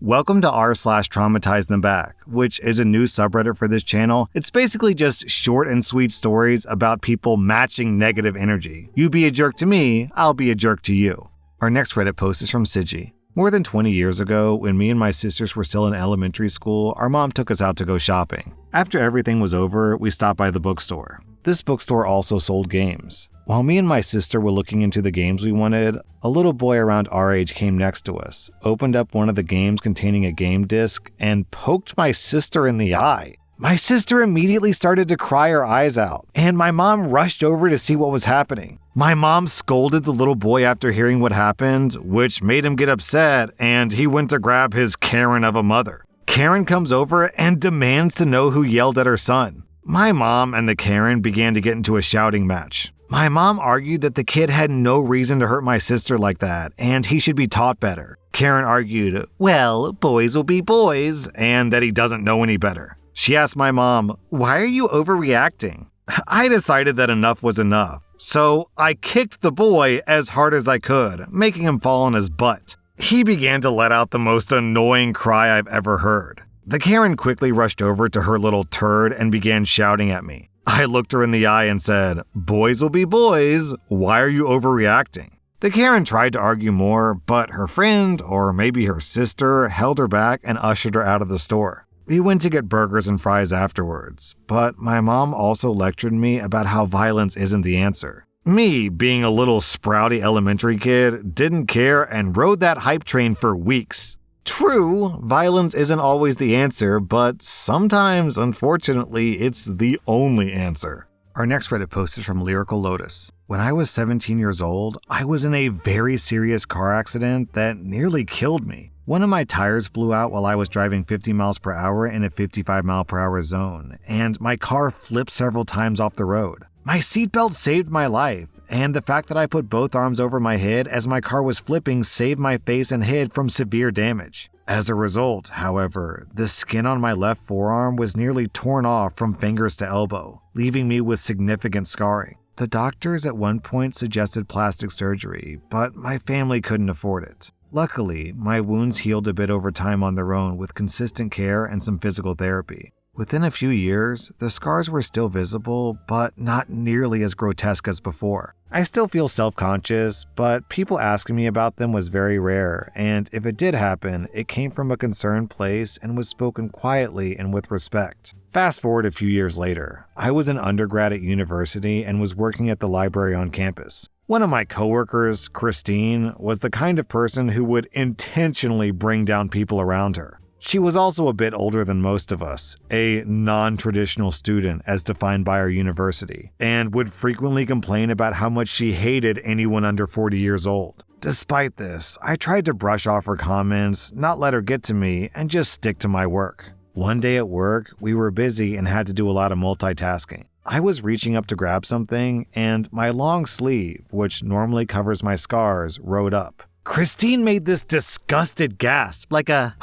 Welcome to r/slash TraumatizeThemBack, which is a new subreddit for this channel. It's basically just short and sweet stories about people matching negative energy. You be a jerk to me, I'll be a jerk to you. Our next Reddit post is from Siji. More than 20 years ago, when me and my sisters were still in elementary school, our mom took us out to go shopping. After everything was over, we stopped by the bookstore. This bookstore also sold games. While me and my sister were looking into the games we wanted, a little boy around our age came next to us, opened up one of the games containing a game disc, and poked my sister in the eye. My sister immediately started to cry her eyes out, and my mom rushed over to see what was happening. My mom scolded the little boy after hearing what happened, which made him get upset, and he went to grab his Karen of a mother. Karen comes over and demands to know who yelled at her son. My mom and the Karen began to get into a shouting match. My mom argued that the kid had no reason to hurt my sister like that, and he should be taught better. Karen argued, well, boys will be boys, and that he doesn't know any better. She asked my mom, why are you overreacting? I decided that enough was enough, so I kicked the boy as hard as I could, making him fall on his butt. He began to let out the most annoying cry I've ever heard. The Karen quickly rushed over to her little turd and began shouting at me. I looked her in the eye and said, boys will be boys, why are you overreacting? The Karen tried to argue more, but her friend, or maybe her sister, held her back and ushered her out of the store. We went to get burgers and fries afterwards, but my mom also lectured me about how violence isn't the answer. Me, being a little sprouty elementary kid, didn't care and rode that hype train for weeks. True, violence isn't always the answer, but sometimes, unfortunately, it's the only answer. Our next Reddit post is from Lyrical Lotus. When I was 17 years old, I was in a very serious car accident that nearly killed me. One of my tires blew out while I was driving 50 miles per hour in a 55 mile per hour zone, and my car flipped several times off the road. My seatbelt saved my life, and the fact that I put both arms over my head as my car was flipping saved my face and head from severe damage. As a result, however, the skin on my left forearm was nearly torn off from fingers to elbow, leaving me with significant scarring. The doctors at one point suggested plastic surgery, but my family couldn't afford it. Luckily, my wounds healed a bit over time on their own with consistent care and some physical therapy. Within a few years, the scars were still visible, but not nearly as grotesque as before. I still feel self-conscious, but people asking me about them was very rare, and if it did happen, it came from a concerned place and was spoken quietly and with respect. Fast forward a few years later, I was an undergrad at university and was working at the library on campus. One of my coworkers, Christine, was the kind of person who would intentionally bring down people around her. She was also a bit older than most of us, a non-traditional student as defined by our university, and would frequently complain about how much she hated anyone under 40 years old. Despite this, I tried to brush off her comments, not let her get to me, and just stick to my work. One day at work, we were busy and had to do a lot of multitasking. I was reaching up to grab something, and my long sleeve, which normally covers my scars, rode up. Christine made this disgusted gasp, like a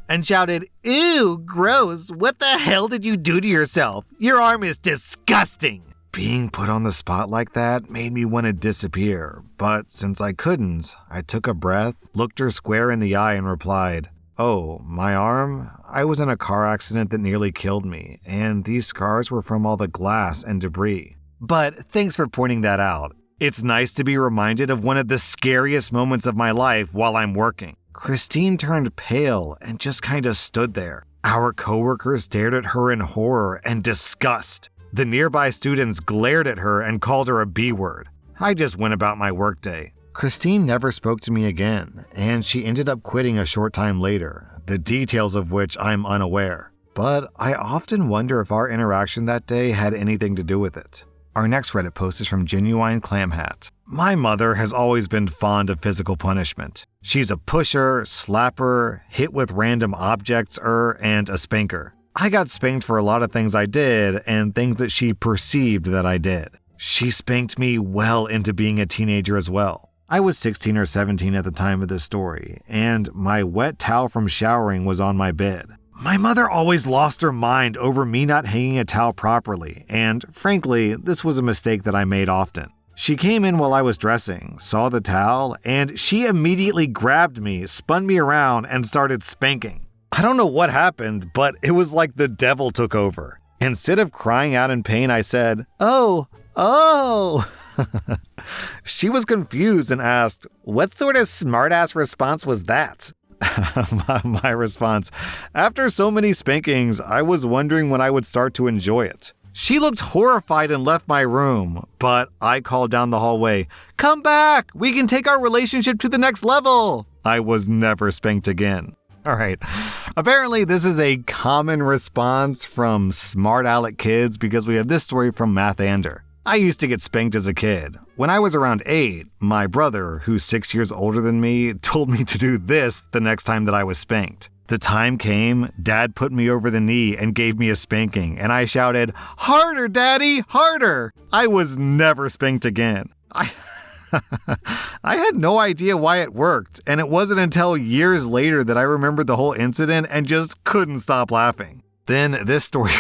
and shouted, ew, gross, what the hell did you do to yourself? Your arm is disgusting. Being put on the spot like that made me want to disappear, but since I couldn't, I took a breath, looked her square in the eye and replied, oh, my arm? I was in a car accident that nearly killed me, and these scars were from all the glass and debris. But thanks for pointing that out. It's nice to be reminded of one of the scariest moments of my life while I'm working. Christine turned pale and just kinda stood there. Our coworkers stared at her in horror and disgust. The nearby students glared at her and called her a B-word. I just went about my workday. Christine never spoke to me again, and she ended up quitting a short time later, the details of which I'm unaware. But I often wonder if our interaction that day had anything to do with it. Our next Reddit post is from Genuine Clam Hat. My mother has always been fond of physical punishment. She's a pusher, slapper, hit with random objects, and a spanker. I got spanked for a lot of things I did and things that she perceived that I did. She spanked me well into being a teenager as well. I was 16 or 17 at the time of this story, and my wet towel from showering was on my bed. My mother always lost her mind over me not hanging a towel properly, and frankly, this was a mistake that I made often. She came in while I was dressing, saw the towel, and she immediately grabbed me, spun me around, and started spanking. I don't know what happened, but it was like the devil took over. Instead of crying out in pain, I said, "Oh, oh." She was confused and asked, "What sort of smartass response was that?" My response, "After so many spankings, I was wondering when I would start to enjoy it." She looked horrified and left my room, but I called down the hallway, "Come back! We can take our relationship to the next level!" I was never spanked again. All right. Apparently, this is a common response from smart aleck kids because we have this story from Mathander. I used to get spanked as a kid. When I was around 8, my brother, who's 6 years older than me, told me to do this the next time that I was spanked. The time came, Dad put me over the knee and gave me a spanking, and I shouted, "Harder, Daddy, harder!" I was never spanked again. I had no idea why it worked, and it wasn't until years later that I remembered the whole incident and just couldn't stop laughing. Then this story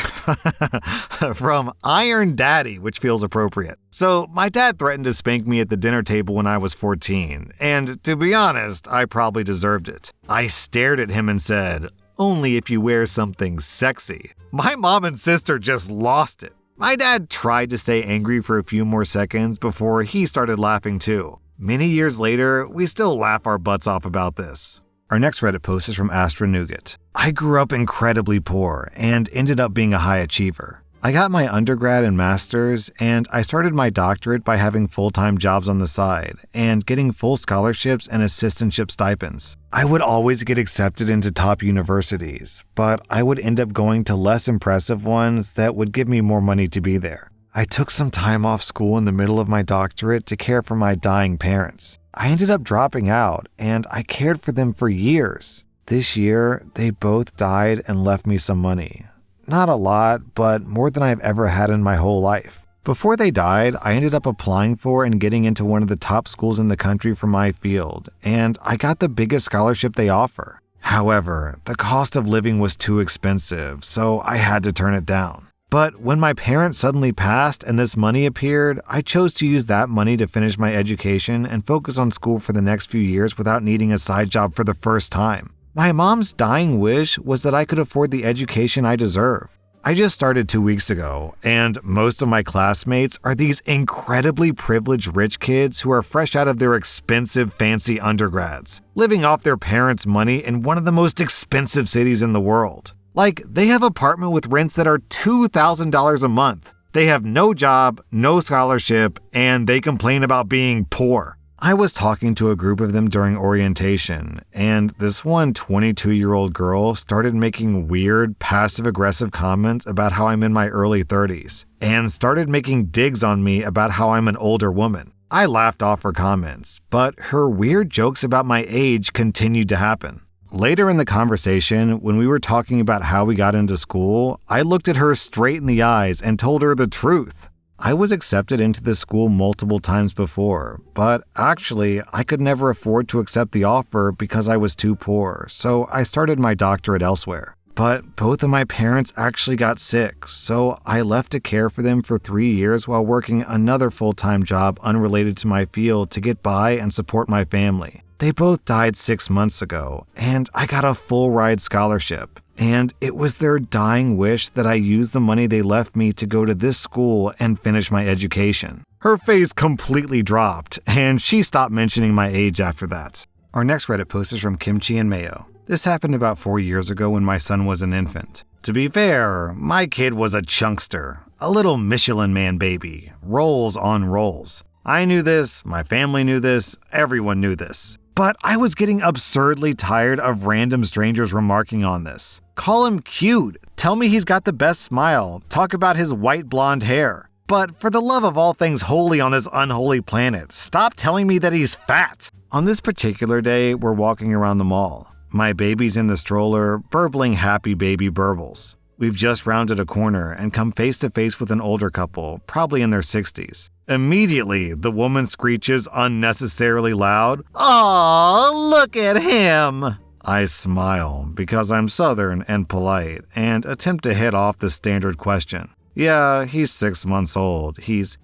from Iron Daddy, which feels appropriate. So my dad threatened to spank me at the dinner table when I was 14, and to be honest, I probably deserved it. I stared at him and said, "Only if you wear something sexy." My mom and sister just lost it. My dad tried to stay angry for a few more seconds before he started laughing too. Many years later, we still laugh our butts off about this. Our next Reddit post is from Astra Nougat. I grew up incredibly poor and ended up being a high achiever. I got my undergrad and master's, and I started my doctorate by having full-time jobs on the side and getting full scholarships and assistantship stipends. I would always get accepted into top universities, but I would end up going to less impressive ones that would give me more money to be there. I took some time off school in the middle of my doctorate to care for my dying parents. I ended up dropping out, and I cared for them for years. This year, they both died and left me some money. Not a lot, but more than I've ever had in my whole life. Before they died, I ended up applying for and getting into one of the top schools in the country for my field, and I got the biggest scholarship they offer. However, the cost of living was too expensive, so I had to turn it down. But when my parents suddenly passed and this money appeared, I chose to use that money to finish my education and focus on school for the next few years without needing a side job for the first time. My mom's dying wish was that I could afford the education I deserve. I just started 2 weeks ago, and most of my classmates are these incredibly privileged rich kids who are fresh out of their expensive, fancy undergrads, living off their parents' money in one of the most expensive cities in the world. Like, they have apartment with rents that are $2,000 a month. They have no job, no scholarship, and they complain about being poor. I was talking to a group of them during orientation, and this one 22-year-old girl started making weird, passive-aggressive comments about how I'm in my early 30s, and started making digs on me about how I'm an older woman. I laughed off her comments, but her weird jokes about my age continued to happen. Later in the conversation, when we were talking about how we got into school, I looked at her straight in the eyes and told her the truth. I was accepted into this school multiple times before, but actually, I could never afford to accept the offer because I was too poor, so I started my doctorate elsewhere. But both of my parents actually got sick, so I left to care for them for 3 years while working another full-time job unrelated to my field to get by and support my family. They both died 6 months ago, and I got a full-ride scholarship. And it was their dying wish that I use the money they left me to go to this school and finish my education. Her face completely dropped, and she stopped mentioning my age after that. Our next Reddit post is from Kimchi and Mayo. This happened about 4 years ago when my son was an infant. To be fair, my kid was a chunkster, a little Michelin Man baby, rolls on rolls. I knew this, my family knew this, everyone knew this. But I was getting absurdly tired of random strangers remarking on this. Call him cute, tell me he's got the best smile, talk about his white blonde hair. But for the love of all things holy on this unholy planet, stop telling me that he's fat. On this particular day, we're walking around the mall. My baby's in the stroller, burbling happy baby burbles. We've just rounded a corner and come face to face with an older couple, probably in their 60s. Immediately, the woman screeches unnecessarily loud, "Aw, look at him!" I smile because I'm Southern and polite and attempt to hit off the standard question. Yeah, he's 6 months old. He's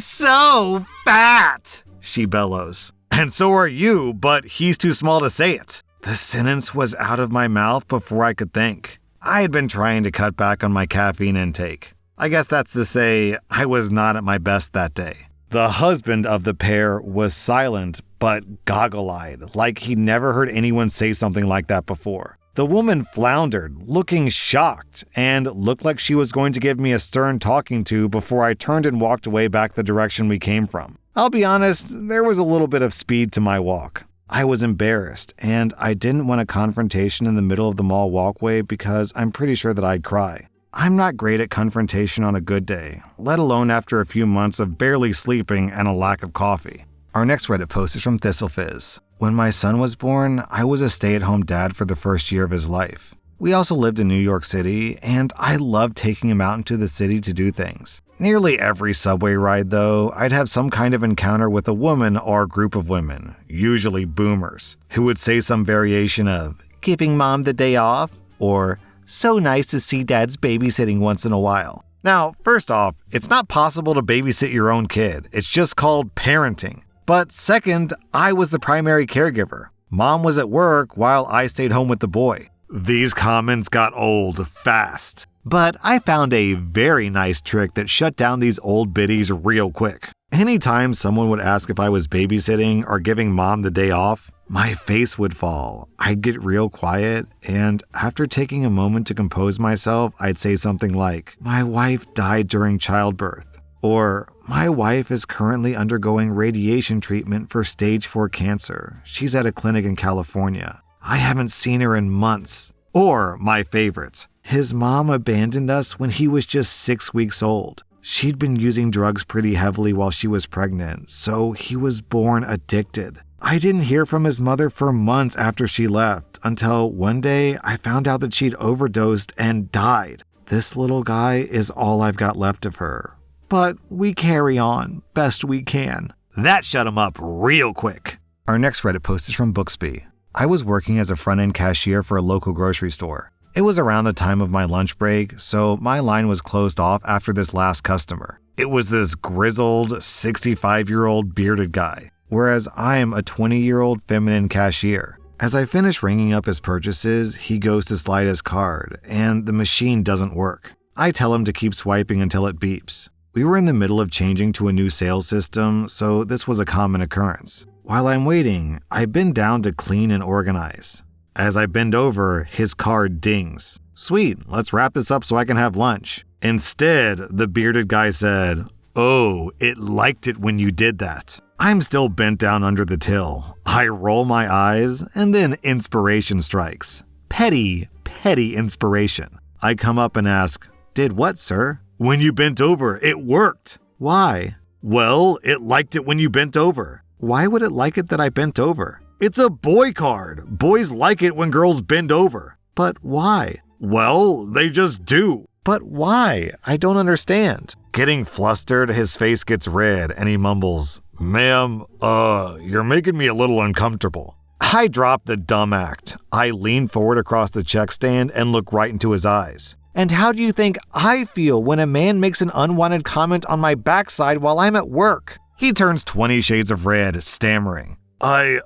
so fat, she bellows. And so are you, but he's too small to say it. The sentence was out of my mouth before I could think. I had been trying to cut back on my caffeine intake. I guess that's to say I was not at my best that day. The husband of the pair was silent but goggle-eyed, like he never heard anyone say something like that before. The woman floundered, looking shocked, and looked like she was going to give me a stern talking to before I turned and walked away back the direction we came from. I'll be honest, there was a little bit of speed to my walk. I was embarrassed, and I didn't want a confrontation in the middle of the mall walkway because I'm pretty sure that I'd cry. I'm not great at confrontation on a good day, let alone after a few months of barely sleeping and a lack of coffee. Our next Reddit post is from ThistleFizz. When my son was born, I was a stay-at-home dad for the first year of his life. We also lived in New York City, and I loved taking him out into the city to do things. Nearly every subway ride, though, I'd have some kind of encounter with a woman or a group of women, usually boomers, who would say some variation of, "Giving mom the day off," or "So nice to see dad's babysitting once in a while." Now, first off, it's not possible to babysit your own kid. It's just called parenting. But second, I was the primary caregiver. Mom was at work while I stayed home with the boy. These comments got old fast. But I found a very nice trick that shut down these old biddies real quick. Anytime someone would ask if I was babysitting or giving mom the day off, my face would fall. I'd get real quiet, and after taking a moment to compose myself, I'd say something like, "My wife died during childbirth," or "My wife is currently undergoing radiation treatment for stage 4 cancer. She's at a clinic in California. I haven't seen her in months." Or my favorite, "His mom abandoned us when he was just 6 weeks old. She'd been using drugs pretty heavily while she was pregnant, so he was born addicted. I didn't hear from his mother for months after she left, until one day I found out that she'd overdosed and died. This little guy is all I've got left of her. But we carry on, best we can." That shut him up real quick. Our next Reddit post is from Booksby. I was working as a front-end cashier for a local grocery store. It was around the time of my lunch break, so my line was closed off after this last customer. It was this grizzled, 65-year-old bearded guy, whereas I am a 20-year-old feminine cashier. As I finish ringing up his purchases, he goes to slide his card, and the machine doesn't work. I tell him to keep swiping until it beeps. We were in the middle of changing to a new sales system, so this was a common occurrence. While I'm waiting, I bend down to clean and organize. As I bend over, his card dings. Sweet, let's wrap this up so I can have lunch. Instead, the bearded guy said, "Oh, it liked it when you did that." I'm still bent down under the till. I roll my eyes, and then inspiration strikes. Petty inspiration. I come up and ask, "Did what, sir?" "When you bent over, it worked." "Why?" "Well, it liked it when you bent over." "Why would it like it that I bent over?" "It's a boy card. Boys like it when girls bend over." "But why?" "Well, they just do." "But why? I don't understand." Getting flustered, his face gets red and he mumbles, "Ma'am, you're making me a little uncomfortable." I drop the dumb act. I lean forward across the check stand and look right into his eyes. "And how do you think I feel when a man makes an unwanted comment on my backside while I'm at work?" He turns 20 shades of red, stammering. I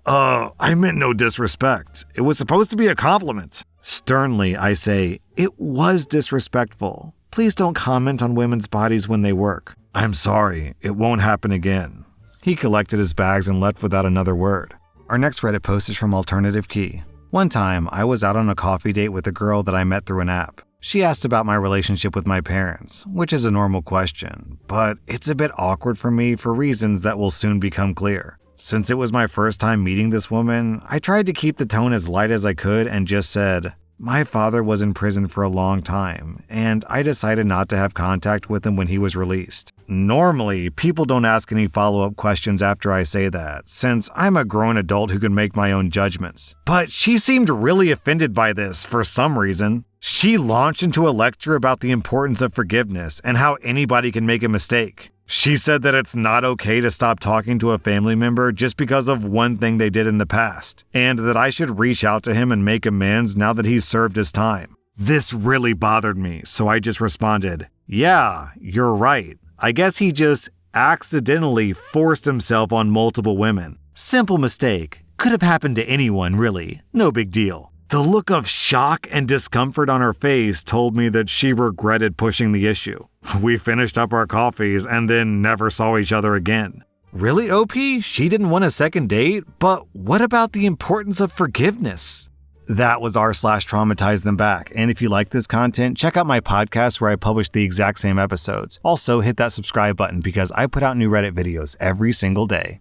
meant no disrespect. It was supposed to be a compliment." Sternly, I say, "It was disrespectful. Please don't comment on women's bodies when they work." "I'm sorry. It won't happen again." He collected his bags and left without another word. Our next Reddit post is from Alternative Key. One time, I was out on a coffee date with a girl that I met through an app. She asked about my relationship with my parents, which is a normal question, but it's a bit awkward for me for reasons that will soon become clear. Since it was my first time meeting this woman, I tried to keep the tone as light as I could and just said, "My father was in prison for a long time, and I decided not to have contact with him when he was released." Normally, people don't ask any follow-up questions after I say that, since I'm a grown adult who can make my own judgments. But she seemed really offended by this for some reason. She launched into a lecture about the importance of forgiveness and how anybody can make a mistake. She said that it's not okay to stop talking to a family member just because of one thing they did in the past, and that I should reach out to him and make amends now that he's served his time. This really bothered me, so I just responded, Yeah, you're right. I guess he just accidentally forced himself on multiple women. Simple mistake. Could have happened to anyone, really. No big deal. The look of shock and discomfort on her face told me that she regretted pushing the issue. We finished up our coffees and then never saw each other again. Really, OP? She didn't want a second date? But what about the importance of forgiveness? That was r/TraumatizeThemBack. And if you like this content, check out my podcast where I publish the exact same episodes. Also, hit that subscribe button because I put out new Reddit videos every single day.